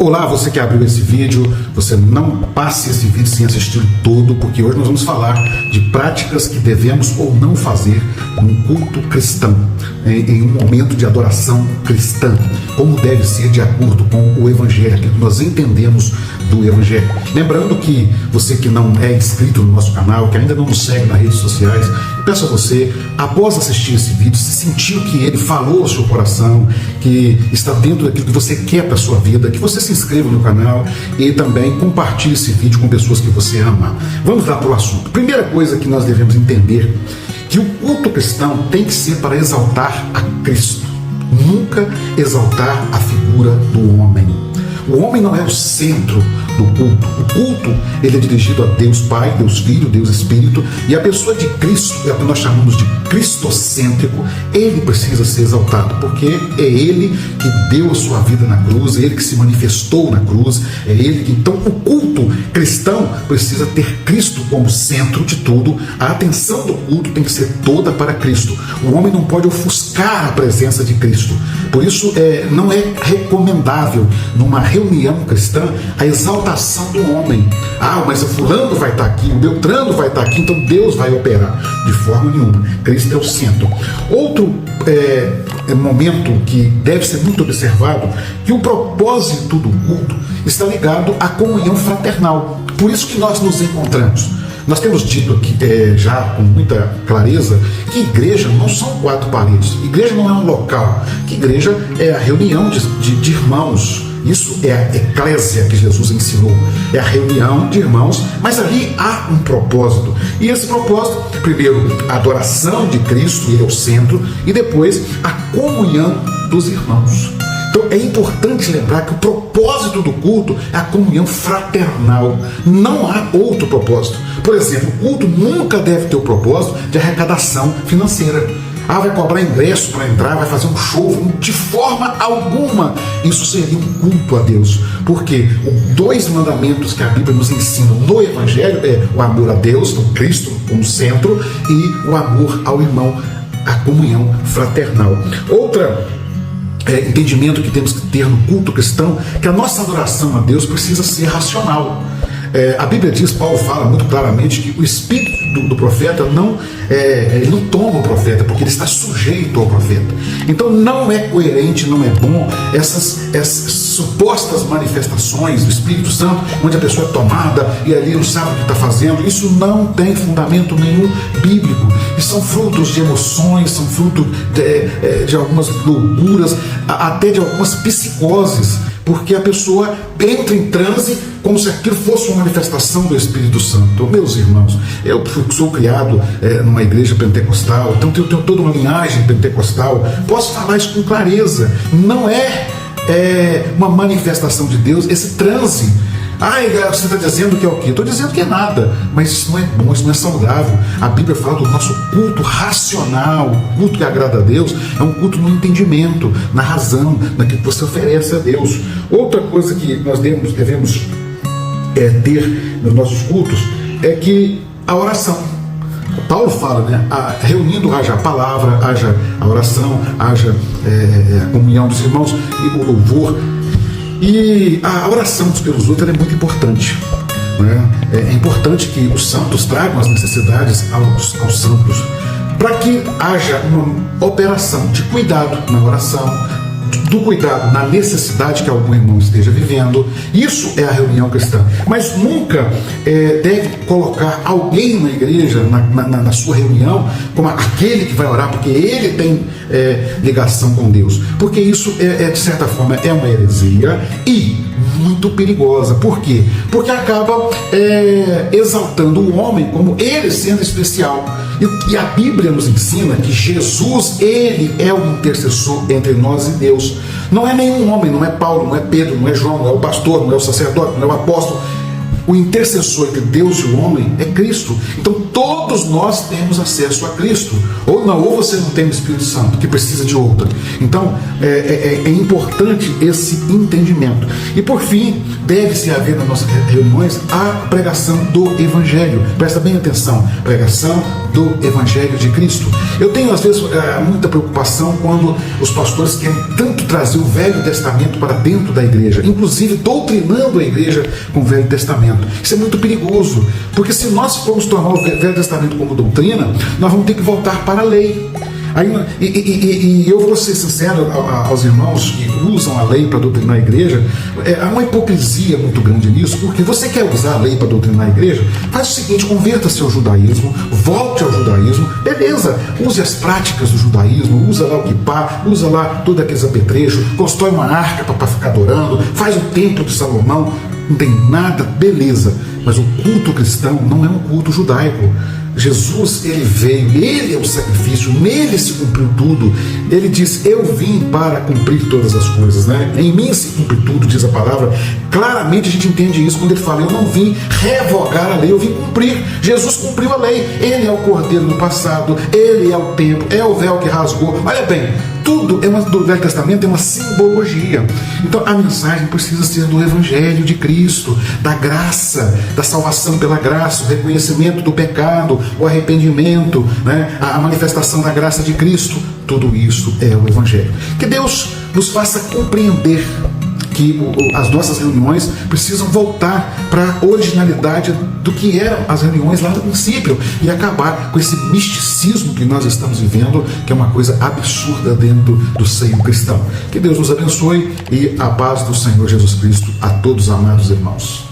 Olá, você que abriu esse vídeo, você não passe esse vídeo sem assistir todo, porque hoje nós vamos falar de práticas que devemos ou não fazer num culto cristão, em um momento de adoração cristã, como deve ser de acordo com o Evangelho, aquilo que nós entendemos do Evangelho. Lembrando que você que não é inscrito no nosso canal, que ainda não nos segue nas redes sociais, eu peço a você, após assistir esse vídeo, se sentiu que ele falou ao seu coração, que está dentro daquilo que você quer para a sua vida, que você se inscreva no canal e também compartilhe esse vídeo com pessoas que você ama. Vamos lá para o assunto. Primeira coisa que nós devemos entender, que o culto cristão tem que ser para exaltar a Cristo, nunca exaltar a figura do homem. O homem não é o centro do culto. O culto, ele é dirigido a Deus Pai, Deus Filho, Deus Espírito, e a pessoa de Cristo, é o que nós chamamos de cristocêntrico. Ele precisa ser exaltado, porque é ele que deu a sua vida na cruz, é ele que se manifestou na cruz, é ele que... Então, o culto cristão precisa ter Cristo como centro de tudo. A atenção do culto tem que ser toda para Cristo. O homem não pode ofuscar a presença de Cristo. Por isso, não é recomendável, numa reunião cristã, a exaltação do homem. Ah, mas o fulano vai estar aqui, o Beltrano vai estar aqui, então Deus vai operar. De forma nenhuma. Cristo é o centro. Outro momento que deve ser muito observado, que o propósito do culto está ligado à comunhão fraternal. Por isso que nós nos encontramos. Nós temos dito aqui, já com muita clareza, que igreja não são quatro paredes. Igreja não é um local. Que igreja é a reunião de irmãos. Isso é a eclésia que Jesus ensinou. É a reunião de irmãos, mas ali há um propósito. E esse propósito, primeiro, a adoração de Cristo, ele é o centro, e depois a comunhão dos irmãos. Então é importante lembrar que o propósito do culto é a comunhão fraternal. Não há outro propósito. Por exemplo, o culto nunca deve ter o propósito de arrecadação financeira. Ah, vai cobrar ingresso para entrar, vai fazer um show. De forma alguma isso seria um culto a Deus. Porque os dois mandamentos que a Bíblia nos ensina no Evangelho é o amor a Deus, o Cristo como centro, e o amor ao irmão, a comunhão fraternal. Entendimento que temos que ter no culto cristão, que a nossa adoração a Deus precisa ser racional. A Bíblia diz, Paulo fala muito claramente que o espírito do profeta ele não toma o profeta, porque ele está sujeito ao profeta. Então não é coerente, não é bom essas supostas manifestações do Espírito Santo, onde a pessoa é tomada e ali não sabe o que está fazendo. Isso não tem fundamento nenhum bíblico. E são frutos de emoções, são frutos de algumas loucuras, até de algumas psicoses, porque a pessoa entra em transe como se aquilo fosse uma manifestação do Espírito Santo. Meus irmãos, eu sou criado numa igreja pentecostal, então tenho toda uma linhagem pentecostal, posso falar isso com clareza. Não é uma manifestação de Deus, esse transe. Você está dizendo que é o quê? Estou dizendo que é nada, mas isso não é bom, isso não é saudável. A Bíblia fala do nosso culto racional, o culto que agrada a Deus, é um culto no entendimento, na razão, naquilo que você oferece a Deus. Outra coisa que nós devemos ter nos nossos cultos é que a oração. Paulo fala, reunindo haja a palavra, haja a oração, haja a comunhão dos irmãos e o louvor. E a oração uns pelos outros é muito importante. É importante que os santos tragam as necessidades aos santos, para que haja uma operação de cuidado na oração, do cuidado na necessidade que algum irmão esteja vivendo. Isso é a reunião cristã. Mas nunca deve colocar alguém na igreja, na sua reunião, como aquele que vai orar, porque ele tem ligação com Deus. Porque isso, de certa forma, é uma heresia e muito perigosa. Por quê? Porque acaba exaltando o homem como ele sendo especial. E a Bíblia nos ensina que Jesus, ele é o intercessor entre nós e Deus. Não é nenhum homem, não é Paulo, não é Pedro, não é João, não é o pastor, não é o sacerdote, não é o apóstolo. O intercessor entre Deus e o homem é Cristo. Então todos nós temos acesso a Cristo. Ou você não tem o Espírito Santo, que precisa de outra. Então é importante esse entendimento. E por fim, deve-se haver nas nossas reuniões a pregação do Evangelho. Presta bem atenção. Pregação do Evangelho de Cristo. Eu tenho, às vezes, muita preocupação quando os pastores querem tanto trazer o Velho Testamento para dentro da igreja, inclusive doutrinando a igreja com o Velho Testamento. Isso é muito perigoso, porque se nós formos tomar o Velho Testamento como doutrina, nós vamos ter que voltar para a lei. Aí, eu vou ser sincero aos irmãos que usam a lei para doutrinar a igreja. Há uma hipocrisia muito grande nisso, porque você quer usar a lei para doutrinar a igreja, faz o seguinte: converta-se ao judaísmo, volte ao judaísmo, beleza, use as práticas do judaísmo, usa lá o quipá, usa lá todo aqueles apetrechos, constrói uma arca para ficar adorando, faz o templo de Salomão, não tem nada, beleza, mas o culto cristão não é um culto judaico. Jesus, ele veio, ele é o sacrifício, nele se cumpriu tudo. Ele diz: eu vim para cumprir todas as coisas, né? Em mim se cumpre tudo, diz a palavra. Claramente a gente entende isso quando ele fala: eu não vim revogar a lei, eu vim cumprir. Jesus cumpriu a lei, ele é o cordeiro do passado, ele é o templo, é o véu que rasgou. Olha bem, tudo do Velho Testamento é uma simbologia. Então a mensagem precisa ser do Evangelho de Cristo, da graça, da salvação pela graça, o reconhecimento do pecado, o arrependimento, né? A manifestação da graça de Cristo. Tudo isso é o Evangelho. Que Deus nos faça compreender que as nossas reuniões precisam voltar para a originalidade do que eram as reuniões lá no princípio e acabar com esse misticismo que nós estamos vivendo, que é uma coisa absurda dentro do seio cristão. Que Deus nos abençoe e a paz do Senhor Jesus Cristo a todos, amados irmãos.